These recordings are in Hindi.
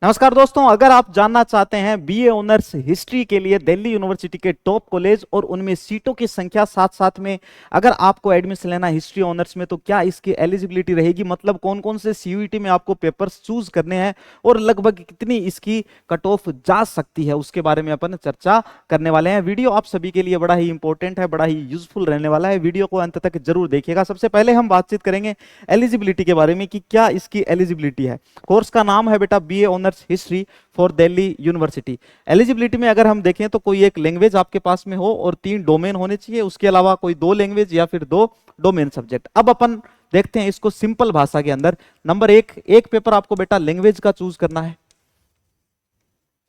नमस्कार दोस्तों, अगर आप जानना चाहते हैं बीए ऑनर्स हिस्ट्री के लिए दिल्ली यूनिवर्सिटी के टॉप कॉलेज और उनमें सीटों की संख्या, साथ साथ में अगर आपको एडमिशन लेना हिस्ट्री ऑनर्स में तो क्या इसकी एलिजिबिलिटी रहेगी, मतलब कौन कौन से सीयूईटी में आपको पेपर्स चूज करने हैं और लगभग कितनी इसकी कट ऑफ जा सकती है, उसके बारे में अपन चर्चा करने वाले हैं। वीडियो आप सभी के लिए बड़ा ही इंपॉर्टेंट है, बड़ा ही यूजफुल रहने वाला है। वीडियो को अंत तक जरूर देखिएगा। सबसे पहले हम बातचीत करेंगे एलिजिबिलिटी के बारे में कि क्या इसकी एलिजिबिलिटी है। कोर्स का नाम है बेटा BA honours history for Delhi university. Eligibility में अगर हम देखें तो कोई एक लैंग्वेज आपके पास में हो और 3 डोमेन होने चाहिए, उसके अलावा कोई 2 लैंग्वेज या फिर 2 डोमेन सब्जेक्ट। अब अपन देखते हैं इसको सिंपल भाषा के अंदर। नंबर एक पेपर आपको बेटा लैंग्वेज का चूज करना है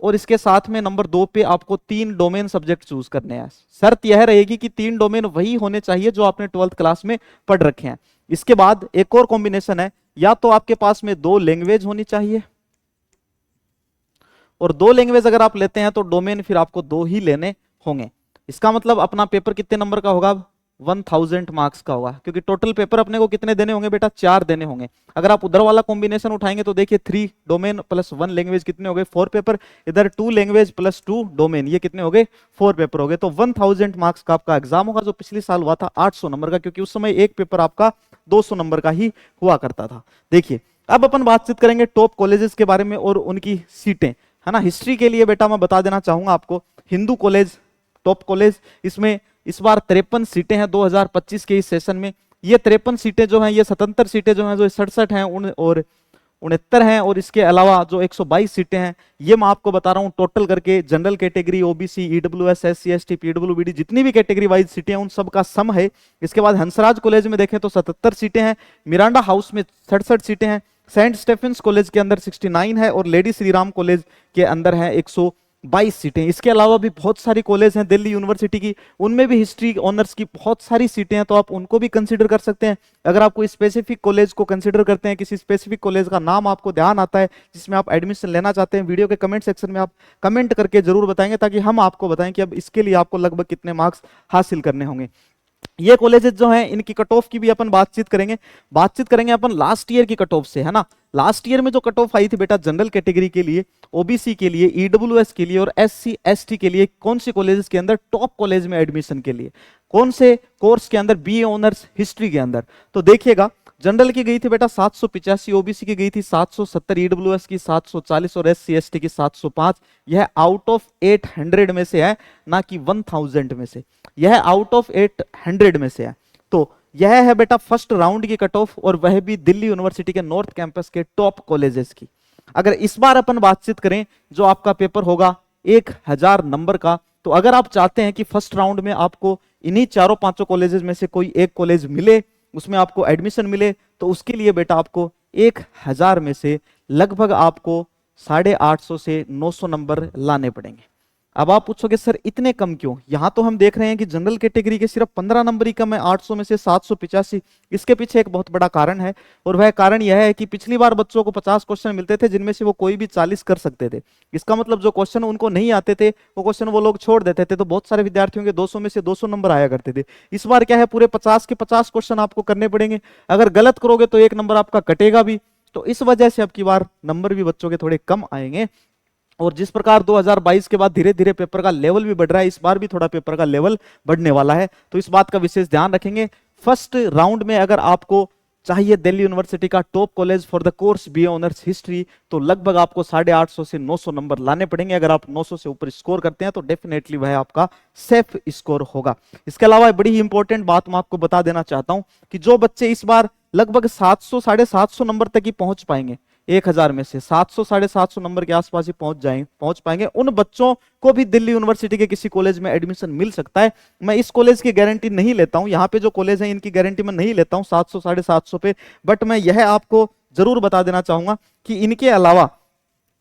और इसके साथ में नंबर 2 पे आपको 3 डोमेन सब्जेक्ट चूज करने हैं। शर्त यह रहेगी कि 3 डोमेन वही होने चाहिए जो आपने 12th क्लास में पढ़ रखे हैं। इसके बाद एक और कॉम्बिनेशन है, या तो आपके पास में 2 लैंग्वेज होनी चाहिए, और 2 लैंग्वेज अगर आप लेते हैं तो डोमेन फिर आपको 2 ही लेने होंगे। इसका मतलब अपना पेपर कितने नंबर का होगा? 1000 मार्क्स का होगा, क्योंकि टोटल पेपर अपने को कितने देने होंगे बेटा? 4 देने होंगे। अगर आप उधर वाला कॉम्बिनेशन उठाएंगे तो देखिए 3 डोमेन प्लस 1 लैंग्वेज कितने हो गए? 4 पेपर। इधर 2 लैंग्वेज प्लस 2 डोमेन, ये कितने हो गए? 4 पेपर हो गए। तो 1000 मार्क्स का आपका एग्जाम होगा, जो पिछले साल हुआ था 800 नंबर का, क्योंकि उस समय एक पेपर आपका 200 नंबर का ही हुआ करता था। देखिए अब अपन बातचीत करेंगे टॉप कॉलेजेस के बारे में और उनकी सीटें, है ना। हिस्ट्री के लिए बेटा मैं बता देना चाहूंगा आपको, हिंदू कॉलेज टॉप कॉलेज, इसमें इस बार 53 सीटें हैं 2025 के इस सेशन में। ये 53 सीटें जो हैं, ये स्वतंत्र सीटें जो हैं, जो 67 हैं और 69 हैं, और इसके अलावा जो 122 सीटें हैं ये मैं आपको बता रहा हूं टोटल करके। General category, OBC, EWS, SC ST, PWBD, जितनी भी कैटेगरी वाइज सीटें हैं उन सब का सम है। इसके बाद हंसराज कॉलेज में देखें तो 77 सीटें हैं, मिरांडा हाउस में 67 सीटें हैं, सेंट स्टेफेंस कॉलेज के अंदर 69 है, और लेडी श्री राम कॉलेज के अंदर है 122 सीटें। इसके अलावा भी बहुत सारी कॉलेज हैं दिल्ली यूनिवर्सिटी की, उनमें भी हिस्ट्री ऑनर्स की बहुत सारी सीटें हैं, तो आप उनको भी कंसीडर कर सकते हैं। अगर आप कोई स्पेसिफिक कॉलेज को कंसीडर करते हैं, किसी स्पेसिफिक कॉलेज का नाम आपको ध्यान आता है जिसमें आप एडमिशन लेना चाहते हैं, वीडियो के कमेंट सेक्शन में आप कमेंट करके जरूर बताएंगे, ताकि हम आपको बताएं कि अब इसके लिए आपको लगभग कितने मार्क्स हासिल करने होंगे। ये कॉलेजेस जो हैं इनकी कट ऑफ की भी अपन बातचीत करेंगे अपन लास्ट ईयर की कट ऑफ से, है ना। लास्ट ईयर में जो कट ऑफ आई थी बेटा जनरल कैटेगरी के लिए, ओबीसी के लिए, ईडब्ल्यूएस के लिए और एससी एसटी के लिए, कौन से कॉलेजेस के अंदर? टॉप कॉलेज में एडमिशन के लिए। कौन से कोर्स के अंदर? बीए ऑनर्स हिस्ट्री के अंदर। तो देखिएगा, जनरल की गई थी बेटा 785, ओबीसी की गई थी 770, ईडब्ल्यूएस की 740 और एससी एसटी की 705। यह आउट ऑफ 800 में से है, ना कि 1000 में से। यह आउट ऑफ 800 में से है। तो यह है बेटा फर्स्ट राउंड की कट ऑफ, और वह भी दिल्ली यूनिवर्सिटी के नॉर्थ कैंपस के टॉप कॉलेजेस की। अगर इस बार अपन बातचीत करें, जो आपका पेपर होगा 1000 नंबर का, तो अगर आप चाहते हैं कि फर्स्ट राउंड में आपको इन्हीं 4-5 कॉलेजेस में से कोई एक कॉलेज मिले, उसमें आपको एडमिशन मिले, तो उसके लिए बेटा आपको 1000 में से लगभग आपको 850 से 900 नंबर लाने पड़ेंगे। अब आप पूछोगे सर इतने कम क्यों? यहां तो हम देख रहे हैं कि जनरल कैटेगरी के सिर्फ 15 नंबर ही कम है, 800 में से 785। इसके पीछे एक बहुत बड़ा कारण है, और वह कारण यह है कि पिछली बार बच्चों को 50 क्वेश्चन मिलते थे, जिनमें से वो कोई भी 40 कर सकते थे। इसका मतलब जो क्वेश्चन उनको नहीं आते थे वो क्वेश्चन वो लोग छोड़ देते थे, तो बहुत सारे विद्यार्थियों के 200 में से 200 नंबर आया करते थे। इस बार क्या है, पूरे 50 के 50 क्वेश्चन आपको करने पड़ेंगे। अगर गलत करोगे तो 1 नंबर आपका कटेगा भी। तो इस वजह से अब की बार नंबर भी बच्चों के थोड़े कम आएंगे। और जिस प्रकार 2022 के बाद धीरे धीरे पेपर का लेवल भी बढ़ रहा है, इस बार भी थोड़ा पेपर का लेवल बढ़ने वाला है, तो इस बात का विशेष ध्यान रखेंगे। फर्स्ट राउंड में अगर आपको चाहिए दिल्ली यूनिवर्सिटी का top college for the course BA honours history, तो लगभग आपको 850 से 900 नंबर लाने पड़ेंगे। अगर आप 900 से ऊपर स्कोर करते हैं तो डेफिनेटली वह आपका सेफ स्कोर होगा। इसके अलावा बड़ी ही इंपॉर्टेंट बात मैं आपको बता देना चाहता हूं कि जो बच्चे इस बार लगभग 700 750 नंबर तक ही पहुंच पाएंगे, 1000 में से 700 750 नंबर के आसपास ही पहुंच पाएंगे, उन बच्चों को भी दिल्ली यूनिवर्सिटी के किसी कॉलेज में एडमिशन मिल सकता है। मैं इस कॉलेज की गारंटी नहीं लेता हूं, यहाँ पे जो कॉलेज है इनकी गारंटी मैं नहीं लेता हूं 700 750 पे, बट मैं यह आपको जरूर बता देना चाहूंगा कि इनके अलावा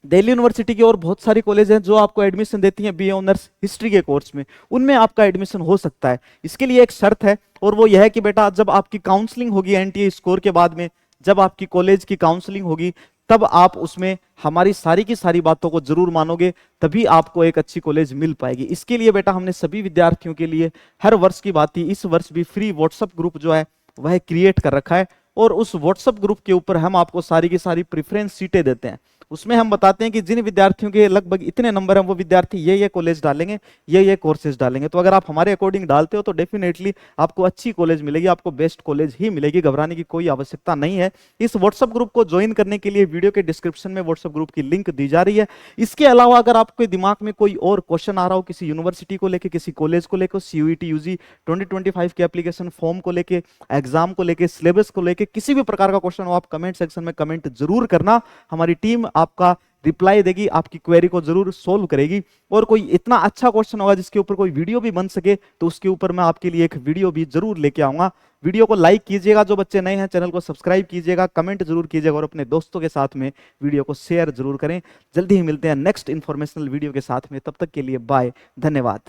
दिल्ली यूनिवर्सिटी की और बहुत सारी कॉलेज हैं जो आपको एडमिशन देती हैं बीए ऑनर्स हिस्ट्री के कोर्स में, उनमें आपका एडमिशन हो सकता है। इसके लिए एक शर्त है, और वो यह है कि बेटा जब आपकी काउंसलिंग होगी एनटीए स्कोर के बाद में, जब आपकी कॉलेज की काउंसलिंग होगी, तब आप उसमें हमारी सारी की सारी बातों को जरूर मानोगे, तभी आपको एक अच्छी कॉलेज मिल पाएगी। इसके लिए बेटा हमने सभी विद्यार्थियों के लिए हर वर्ष की बात ही इस वर्ष भी फ्री व्हाट्सएप ग्रुप जो है वह क्रिएट कर रखा है, और उस व्हाट्सएप ग्रुप के ऊपर हम आपको सारी की सारी प्रेफरेंस सीटें देते हैं। उसमें हम बताते हैं कि जिन विद्यार्थियों के लगभग इतने नंबर हैं वो विद्यार्थी ये कॉलेज डालेंगे, ये कोर्सेज डालेंगे। तो अगर आप हमारे अकॉर्डिंग डालते हो तो डेफिनेटली आपको अच्छी कॉलेज मिलेगी, आपको बेस्ट कॉलेज ही मिलेगी, घबराने की कोई आवश्यकता नहीं है। इस व्हाट्सएप ग्रुप को ज्वाइन करने के लिए वीडियो के डिस्क्रिप्शन में व्हाट्सएप ग्रुप की लिंक दी जा रही है। इसके अलावा अगर आपके दिमाग में कोई और क्वेश्चन आ रहा हो किसी यूनिवर्सिटी को लेकर, किसी कॉलेज को लेकर, सीयूईटी यूजी 2025 के एप्लीकेशन फॉर्म को लेकर, एग्जाम को लेकर, सिलेबस को लेकर, किसी भी प्रकार का क्वेश्चन हो, आप कमेंट सेक्शन में कमेंट जरूर करना। हमारी टीम आपका रिप्लाई देगी, आपकी क्वेरी को जरूर सोल्व करेगी। और कोई इतना अच्छा क्वेश्चन होगा जिसके ऊपर कोई वीडियो भी बन सके तो उसके ऊपर मैं आपके लिए एक वीडियो भी जरूर लेके आऊंगा। वीडियो को लाइक कीजिएगा, जो बच्चे नए हैं चैनल को सब्सक्राइब कीजिएगा, कमेंट जरूर कीजिएगा और अपने दोस्तों के साथ में वीडियो को शेयर जरूर करें। जल्दी ही मिलते हैं नेक्स्ट इंफॉर्मेशनल वीडियो के साथ में, तब तक के लिए बाय, धन्यवाद।